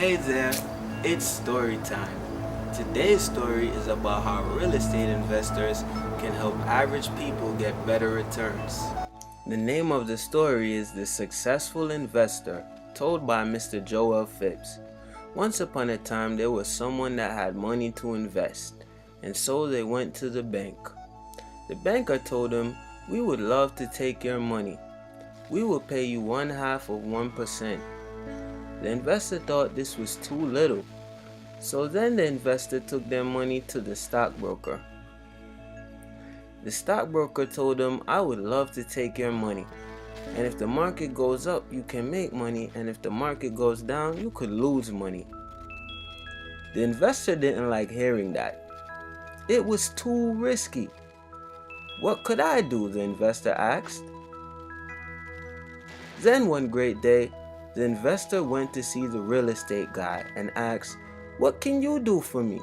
Hey there, it's story time. Today's story is about how real estate investors can help average people get better returns. The name of the story is The Successful Investor, told by Mr. Joel Phipps. Once upon a time, there was someone that had money to invest, and so they went to the bank. The banker told him, "We would love to take your money. We will pay you 1/2 of 1%. The investor thought this was too little, so then the investor took their money to the stockbroker. The stockbroker told him, "I would love to take your money, and if the market goes up, you can make money, and if the market goes down, you could lose money." The investor didn't like hearing that. It was too risky. "What could I do?" the investor asked. Then one great day, the investor went to see the real estate guy and asked, "What can you do for me?"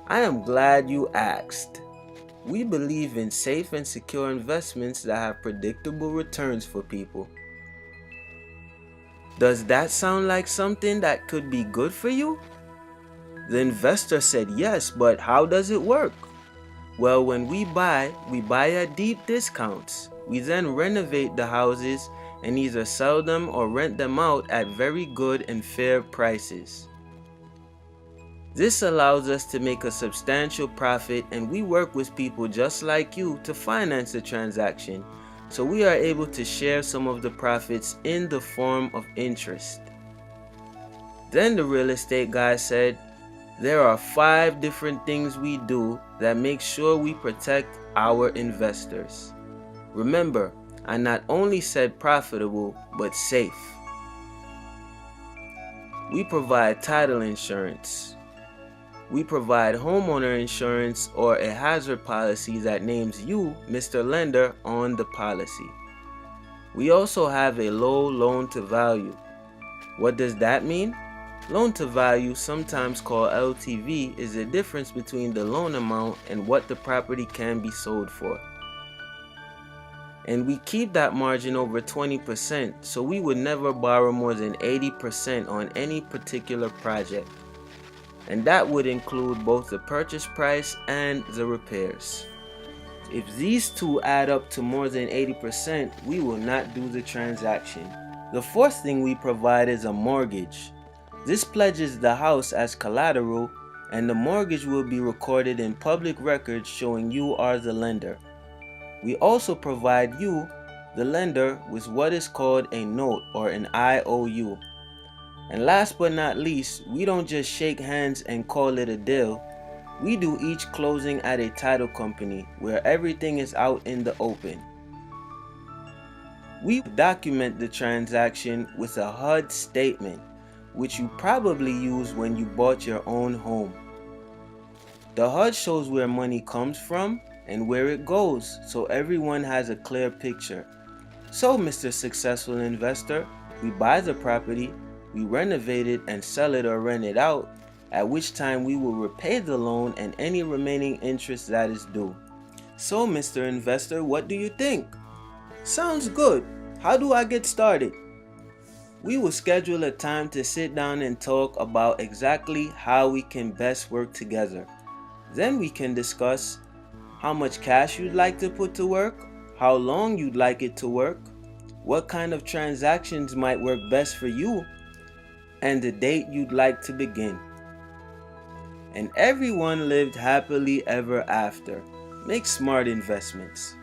"I am glad you asked. We believe in safe and secure investments that have predictable returns for people." "Does that sound like something that could be good for you?" The investor said, "Yes, but how does it work?" "Well, when we buy at deep discounts. We then renovate the houses and either sell them or rent them out at very good and fair prices. This allows us to make a substantial profit, and we work with people just like you to finance the transaction, so we are able to share some of the profits in the form of interest." Then the real estate guy said, "There are 5 different things we do that make sure we protect our investors. Remember, I not only said profitable, but safe. We provide title insurance. We provide homeowner insurance or a hazard policy that names you, Mr. Lender, on the policy. We also have a low loan to value." What does that mean? Loan to value, sometimes called LTV, is the difference between the loan amount and what the property can be sold for. "And we keep that margin over 20%, so we would never borrow more than 80% on any particular project. And that would include both the purchase price and the repairs. If these two add up to more than 80%, we will not do the transaction." The 4th thing we provide is a mortgage. This pledges the house as collateral, and the mortgage will be recorded in public records showing you are the lender. We also provide you, the lender, with what is called a note or an IOU. And last but not least, we don't just shake hands and call it a deal. We do each closing at a title company where everything is out in the open. We document the transaction with a HUD statement, which you probably used when you bought your own home. The HUD shows where money comes from and where it goes, so everyone has a clear picture. So, Mr. Successful Investor, we buy the property, we renovate it and sell it or rent it out, at which time we will repay the loan and any remaining interest that is due. So, Mr. Investor, what do you think? Sounds good. How do I get started? We will schedule a time to sit down and talk about exactly how we can best work together. Then we can discuss how much cash you'd like to put to work, how long you'd like it to work, what kind of transactions might work best for you, and the date you'd like to begin. And everyone lived happily ever after. Make smart investments.